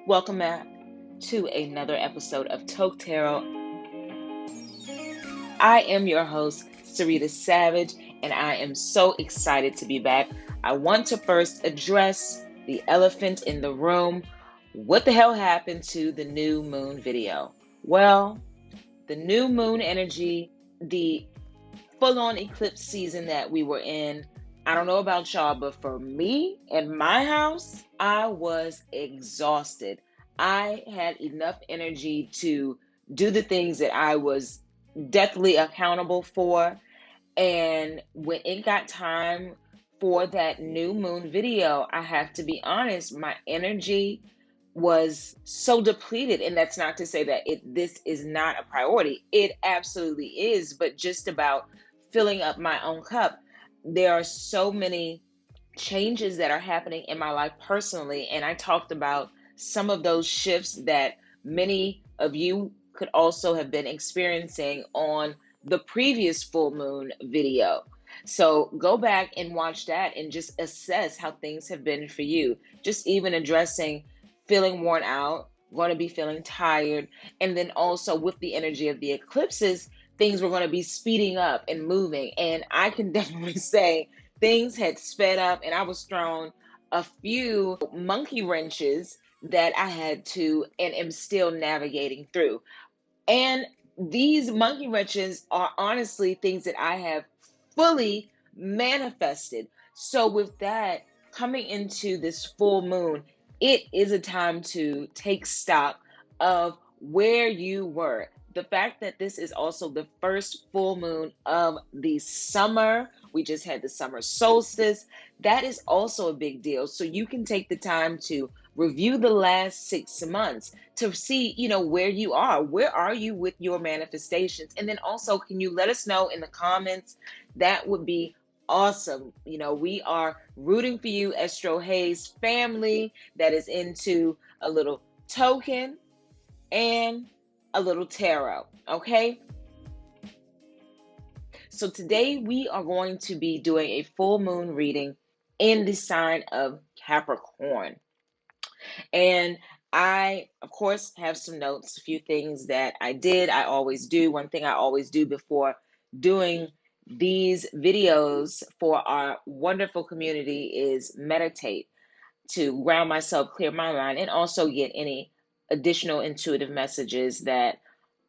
Welcome back to another episode of Toke Tarot. I am your host, Sarita Savage, and I am so excited to be back. I want to first address the elephant in the room. What the hell happened to the new moon video? Well, the new moon energy, the full-on eclipse season that we were in, I don't know about y'all, but for me and my house, I was exhausted. I had enough energy to do the things that I was definitely accountable for. And when it got time for that new moon video, I have to be honest, my energy was so depleted. And that's not to say that this is not a priority. It absolutely is, but just about filling up my own cup. There are so many changes that are happening in my life personally, and I talked about some of those shifts that many of you could also have been experiencing on the previous full moon video. So go back and watch that and just assess how things have been for you. Just even addressing feeling worn out, going to be feeling tired, and then also with the energy of the eclipses, things were going to be speeding up and moving. And I can definitely say things had sped up, and I was thrown a few monkey wrenches that I had to and am still navigating through. And these monkey wrenches are honestly things that I have fully manifested. So, with that, coming into this full moon, it is a time to take stock of where you were. The fact that this is also the first full moon of the summer, we just had the summer solstice, that is also a big deal. So, you can take the time to review the last 6 months to see, where you are. Where are you with your manifestations? And then also, can you let us know in the comments? That would be awesome. We are rooting for you, EstroHaze family that is into a little token and a little tarot. Okay. So today we are going to be doing a full moon reading in the sign of Capricorn. And I, of course, have some notes, a few things that I always do. One thing I always do before doing these videos for our wonderful community is meditate to ground myself, clear my mind, and also get any additional intuitive messages that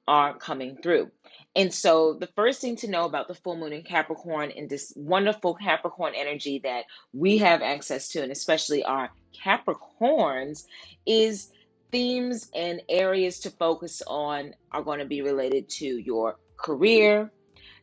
are coming through. And so the first thing to know about the full moon in Capricorn and this wonderful Capricorn energy that we have access to, and especially our Capricorns, is themes and areas to focus on are going to be related to your career,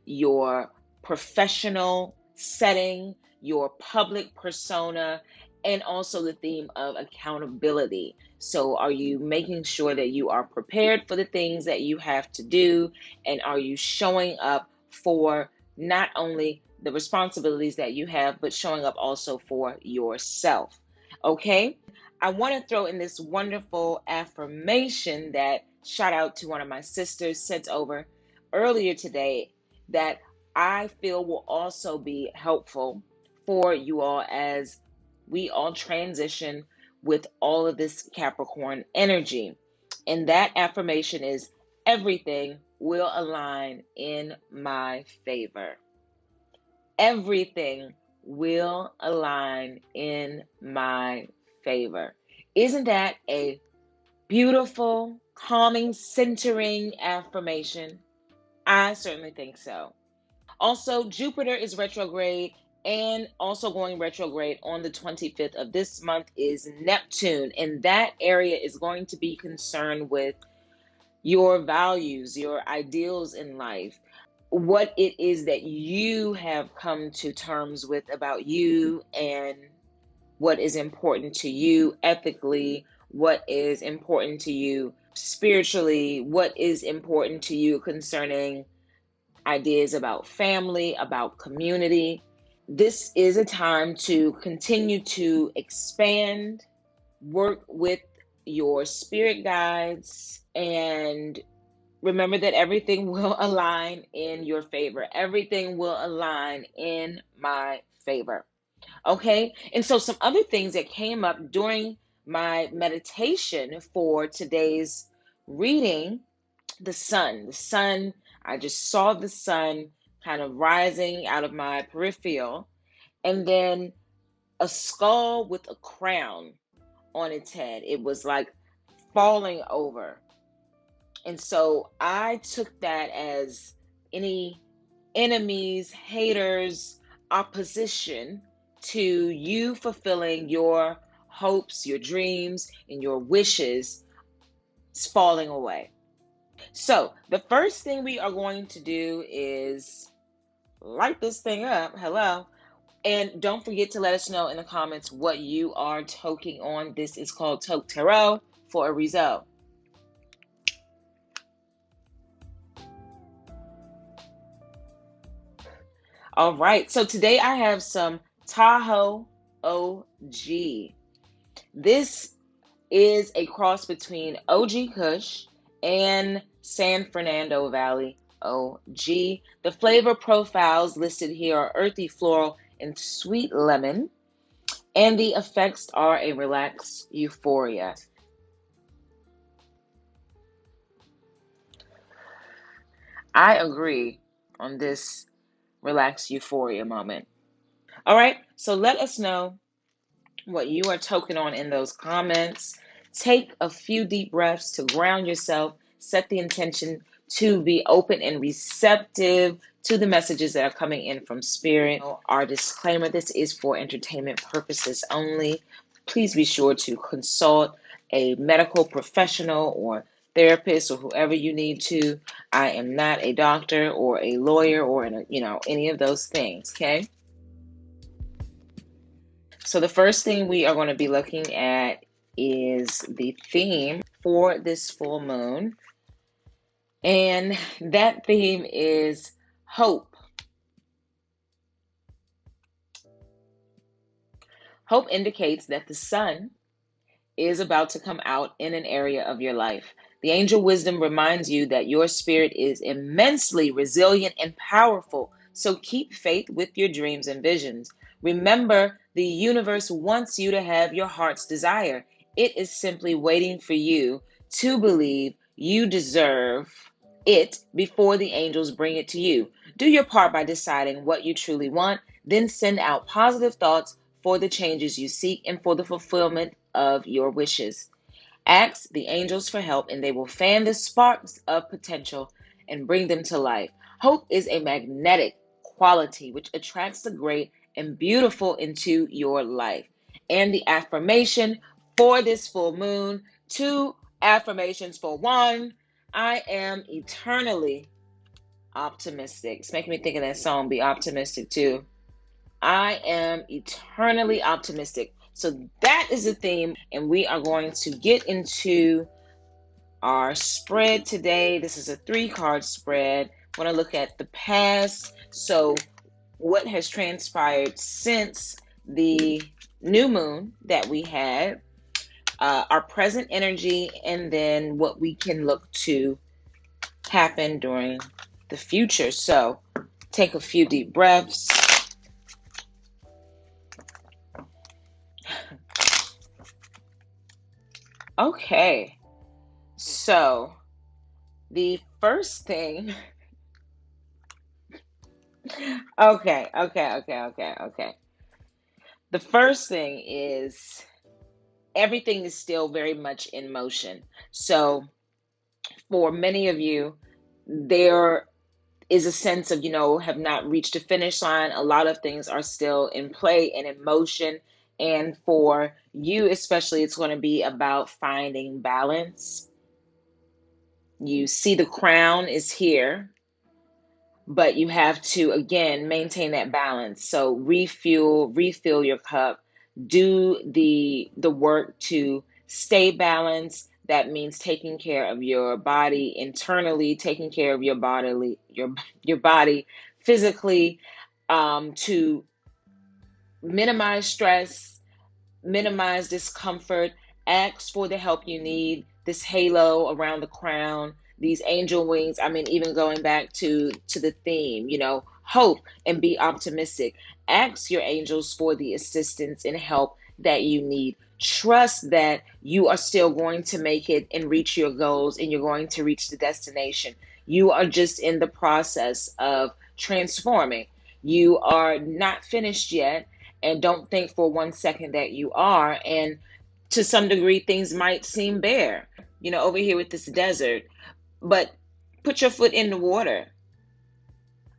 your professional setting, your public persona, and also the theme of accountability. So, are you making sure that you are prepared for the things that you have to do? And are you showing up for not only the responsibilities that you have, but showing up also for yourself? Okay. I want to throw in this wonderful affirmation that shout out to one of my sisters sent over earlier today that I feel will also be helpful for you all as we all transition with all of this Capricorn energy. And that affirmation is everything will align in my favor. Everything will align in my favor. Isn't that a beautiful, calming, centering affirmation? I certainly think so. Also, Jupiter is retrograde, and also going retrograde on the 25th of this month is Neptune. And that area is going to be concerned with your values, your ideals in life, what it is that you have come to terms with about you and what is important to you ethically, what is important to you spiritually, what is important to you concerning ideas about family, about community. This is a time to continue to expand, work with your spirit guides, and remember that everything will align in your favor. Everything will align in my favor. Okay? And so some other things that came up during my meditation for today's reading, the sun. The sun, I just saw the sun kind of rising out of my peripheral, and then a skull with a crown on its head. It was like falling over. And so I took that as any enemies, haters, opposition to you fulfilling your hopes, your dreams, and your wishes falling away. So the first thing we are going to do is light this thing up. Hello. And don't forget to let us know in the comments what you are toking on. This is called Toke Tarot for a result. All right. So today I have some Tahoe OG. This is a cross between OG Kush and San Fernando Valley OG. The flavor profiles listed here are earthy floral and sweet lemon, and the effects are a relaxed euphoria. I agree on this relaxed euphoria moment. All right, so let us know what you are token on in those comments. Take a few deep breaths to ground yourself, set the intention to be open and receptive to the messages that are coming in from spirit. Our disclaimer, this is for entertainment purposes only. Please be sure to consult a medical professional or therapist or whoever you need to. I am not a doctor or a lawyer or any of those things, okay? So the first thing we are going to be looking at is the theme for this full moon. And that theme is hope. Hope indicates that the sun is about to come out in an area of your life. The angel wisdom reminds you that your spirit is immensely resilient and powerful. So keep faith with your dreams and visions. Remember, the universe wants you to have your heart's desire. It is simply waiting for you to believe you deserve it before the angels bring it to you. Do your part by deciding what you truly want, then send out positive thoughts for the changes you seek and for the fulfillment of your wishes. Ask the angels for help, and they will fan the sparks of potential and bring them to life. Hope is a magnetic quality which attracts the great and beautiful into your life. And the affirmation for this full moon, two affirmations for one: I am eternally optimistic. It's making me think of that song, Be Optimistic too. I am eternally optimistic. So that is the theme, and we are going to get into our spread today. This is a 3-card spread. I want to look at the past. So, what has transpired since the new moon that we had, our present energy, and then what we can look to happen during the future. So, take a few deep breaths. Okay. So, the first thing, okay. The first thing is everything is still very much in motion. So, for many of you, there is a sense of, have not reached a finish line. A lot of things are still in play and in motion. And for you, especially, it's going to be about finding balance. You see, the crown is here, but you have to again maintain that balance. So refill your cup, do the work to stay balanced. That means taking care of your body internally, taking care of your body physically, to minimize stress, minimize discomfort, ask for the help you need. This halo around the crown, these angel wings. I mean, even going back to the theme, hope and be optimistic. Ask your angels for the assistance and help that you need Trust that you are still going to make it and reach your goals, and you're going to reach the destination. You are just in the process of transforming. You are not finished yet, and don't think for 1 second that you are. And to some degree, things might seem bare, over here with this desert, but put your foot in the water.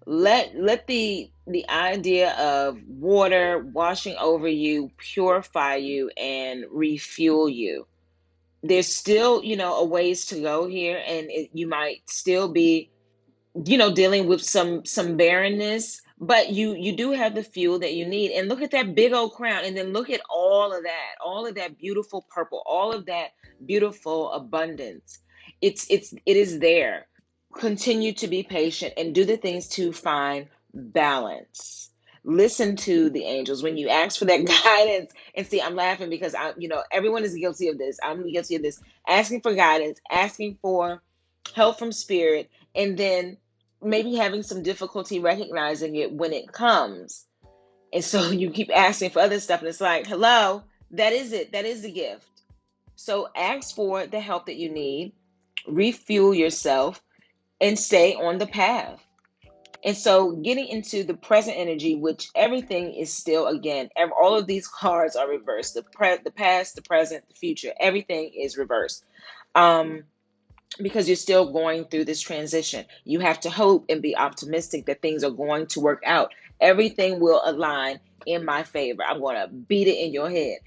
Let the idea of water washing over you purify you and refuel you. There's still, a ways to go here, and you might still be, dealing with some barrenness, but you do have the fuel that you need. And look at that big old crown, and then look at all of that beautiful purple, all of that beautiful abundance. It is there. Continue to be patient and do the things to find balance. Listen to the angels when you ask for that guidance. And see, I'm laughing because everyone is guilty of this. I'm guilty of this. Asking for guidance, asking for help from spirit, and then maybe having some difficulty recognizing it when it comes. And so you keep asking for other stuff, and it's like, hello, that is it. That is the gift. So ask for the help that you need, refuel yourself, and stay on the path. And so getting into the present energy, which everything is still, again, all of these cards are reversed. The past, the present, the future, everything is reversed. Because you're still going through this transition. You have to hope and be optimistic that things are going to work out. Everything will align in my favor. I'm going to beat it in your head.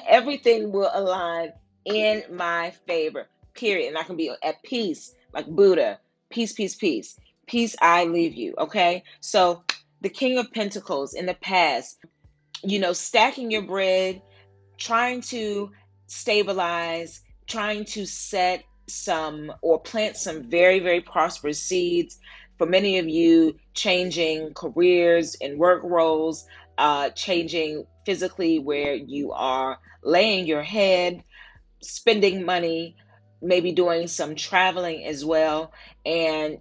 Everything will align in my favor, period. And I can be at peace, like Buddha. Peace, peace, peace. Peace, I leave you. Okay? So the King of Pentacles in the past, stacking your bread, trying to stabilize, trying to set some or plant some very, very prosperous seeds. For many of you, changing careers and work roles, changing physically where you are laying your head, spending money, maybe doing some traveling as well. And,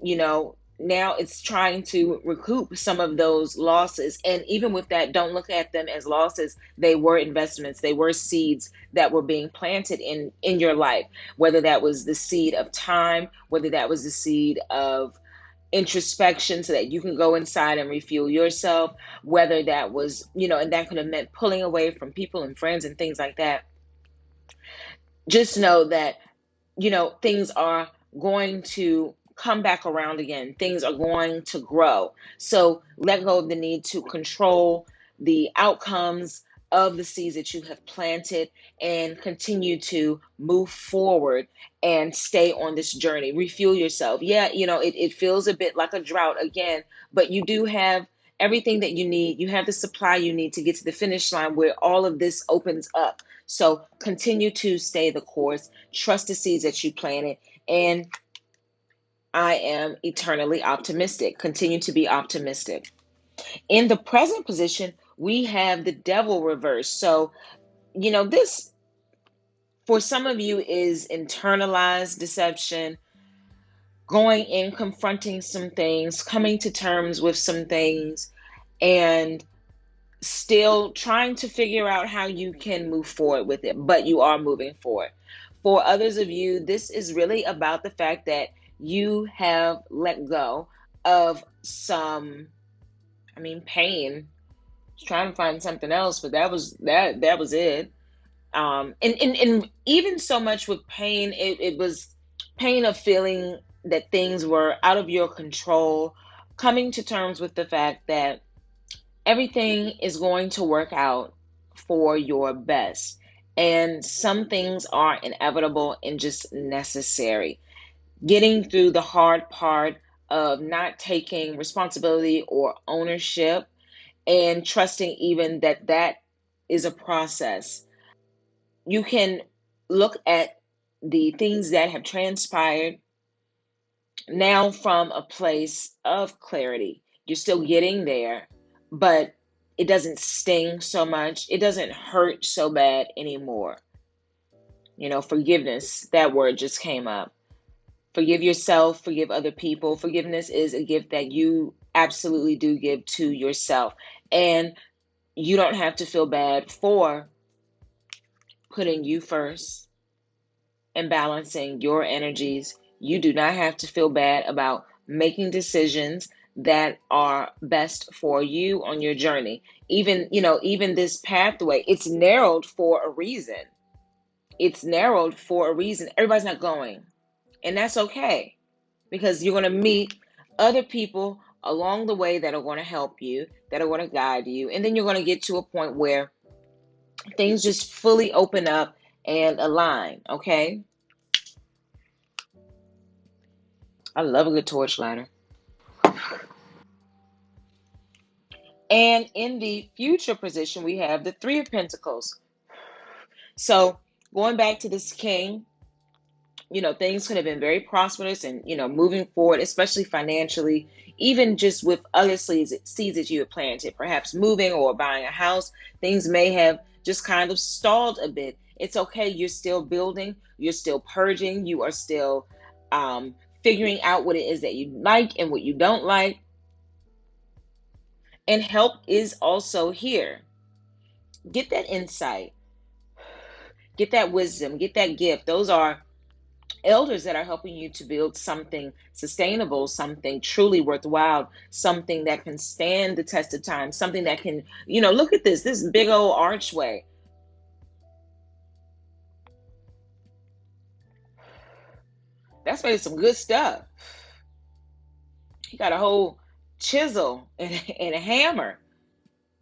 now it's trying to recoup some of those losses. And even with that, don't look at them as losses. They were investments. They were seeds that were being planted in your life, whether that was the seed of time, whether that was the seed of introspection so that you can go inside and refuel yourself, whether that was, and that could have meant pulling away from people and friends and things like that. Just know that, things are going to come back around again. Things are going to grow. So let go of the need to control the outcomes of the seeds that you have planted, and continue to move forward and stay on this journey. Refuel yourself. Yeah, it feels a bit like a drought again, but you do have everything that you need. You have the supply you need to get to the finish line where all of this opens up. So continue to stay the course, trust the seeds that you planted, and I am eternally optimistic. Continue to be optimistic. In the present position, we have the devil reversed. So, this for some of you is internalized deception, going in, confronting some things, coming to terms with some things, and still trying to figure out how you can move forward with it, but you are moving forward. For others of you, this is really about the fact that you have let go of some, pain. I was trying to find something else, but that was it. And even so much with pain, it was pain of feeling that things were out of your control, coming to terms with the fact that everything is going to work out for your best. And some things are inevitable and just necessary. Getting through the hard part of not taking responsibility or ownership, and trusting even that is a process. You can look at the things that have transpired now from a place of clarity. You're still getting there, but it doesn't sting so much. It doesn't hurt so bad anymore. Forgiveness, that word just came up. Forgive yourself, forgive other people. Forgiveness is a gift that you absolutely do give to yourself. And you don't have to feel bad for putting you first and balancing your energies. You do not have to feel bad about making decisions that are best for you on your journey. Even this pathway, it's narrowed for a reason. It's narrowed for a reason. Everybody's not going, and that's okay, because you're going to meet other people along the way that are going to help you, that are going to guide you, and then you're going to get to a point where things just fully open up and align. Okay, I love a good torch lighter. And in the future position, we have the Three of Pentacles. So going back to this king, things could have been very prosperous and, moving forward, especially financially, even just with other seeds that you have planted, perhaps moving or buying a house. Things may have just kind of stalled a bit. It's okay. You're still building. You're still purging. You are still figuring out what it is that you like and what you don't like. And help is also here. Get that insight. Get that wisdom. Get that gift. Those are elders that are helping you to build something sustainable, something truly worthwhile, something that can stand the test of time, something that can, look at this big old archway. That's made some good stuff. He got a whole chisel and a hammer.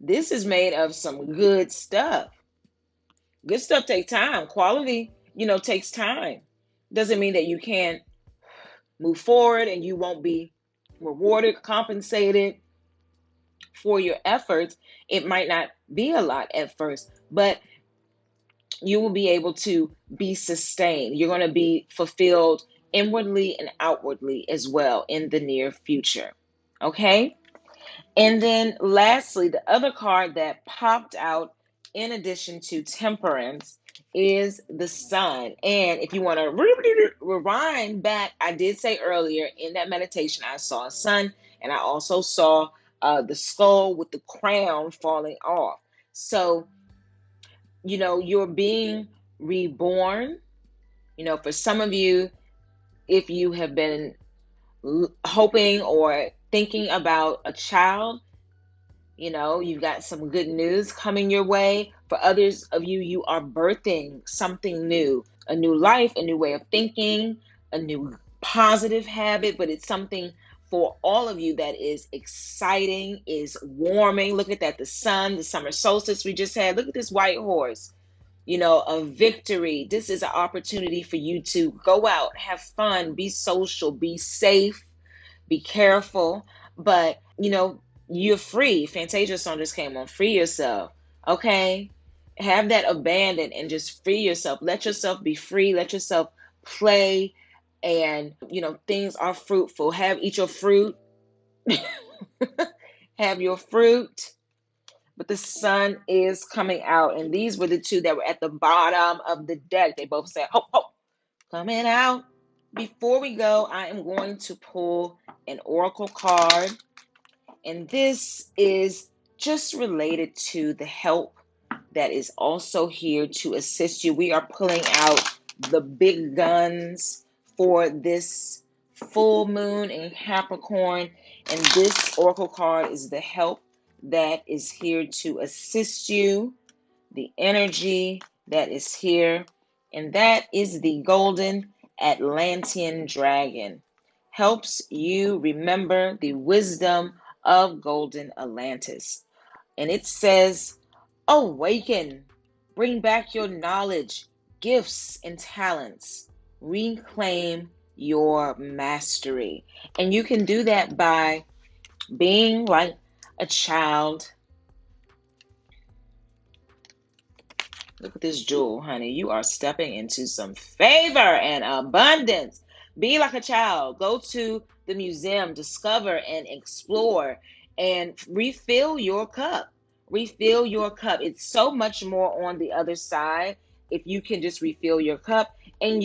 This is made of some good stuff. Good stuff takes time. Quality, takes time. Doesn't mean that you can't move forward and you won't be rewarded, compensated for your efforts. It might not be a lot at first, but you will be able to be sustained. You're going to be fulfilled inwardly and outwardly as well in the near future. Okay? And then lastly, the other card that popped out in addition to Temperance is the Sun. And if you want to rewind back, I did say earlier in that meditation, I saw a sun and I also saw the skull with the crown falling off. So, you're being reborn. For some of you, if you have been hoping or thinking about a child, you've got some good news coming your way. For others of you, you are birthing something new, a new life, a new way of thinking, a new positive habit, but it's something for all of you that is exciting, is warming. Look at that, the sun, the summer solstice we just had. Look at this white horse, a victory. This is an opportunity for you to go out, have fun, be social, be safe, be careful, but you're free. Fantasia song just came on. Free yourself. Okay? Have that abandon and just free yourself. Let yourself be free. Let yourself play. And things are fruitful. Eat your fruit. Have your fruit. But the sun is coming out. And these were the two that were at the bottom of the deck. They both said, hope, hope, coming out. Before we go, I am going to pull an oracle card. And this is just related to the help that is also here to assist you. We are pulling out the big guns for this full moon in Capricorn. And this oracle card is the help that is here to assist you, the energy that is here. And that is the golden Atlantean dragon. Helps you remember the wisdom of golden Atlantis. And it says, awaken, bring back your knowledge, gifts, and talents. Reclaim your mastery. And you can do that by being like a child. Look at this jewel, honey. You are stepping into some favor and abundance. Be like a child. Go to the museum, discover and explore, and refill your cup. Refill your cup. It's so much more on the other side if you can just refill your cup and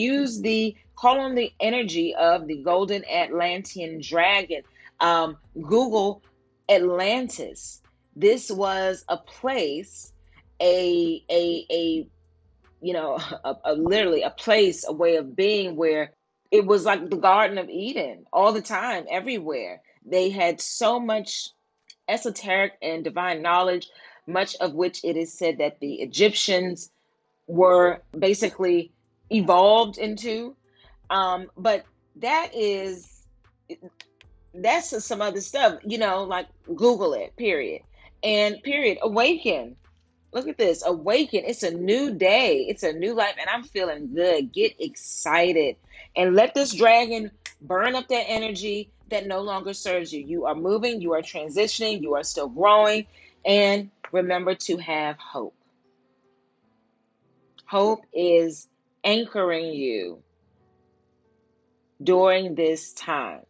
call on the energy of the golden Atlantean dragon. Google Atlantis. This was a place, a literally a place, a way of being where it was like the Garden of Eden all the time, everywhere. They had so much esoteric and divine knowledge, much of which it is said that the Egyptians were basically evolved into. But that is that's some other stuff, like Google it, period. And period, awaken. Look at this, awaken. It's a new day, it's a new life, and I'm feeling good. Get excited and let this dragon burn up that energy that no longer serves you. You are moving, you are transitioning, you are still growing, and remember to have hope. Hope is anchoring you during this time.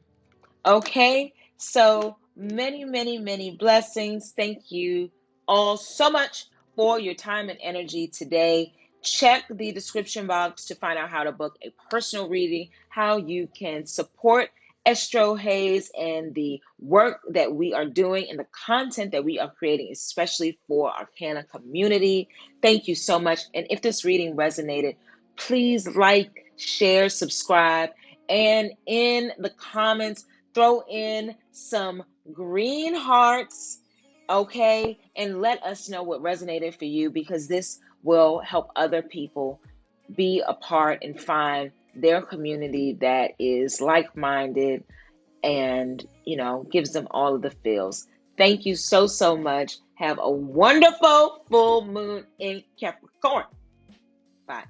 Okay, so many, many, many blessings. Thank you all so much for your time and energy today. Check the description box to find out how to book a personal reading, how you can support EstroHaze and the work that we are doing and the content that we are creating, especially for our Arcana community. Thank you so much. And if this reading resonated, please like, share, subscribe, and in the comments, throw in some green hearts, okay? And let us know what resonated for you, because this will help other people be a part and find their community that is like-minded and, gives them all of the feels. Thank you so, so much. Have a wonderful full moon in Capricorn. Bye.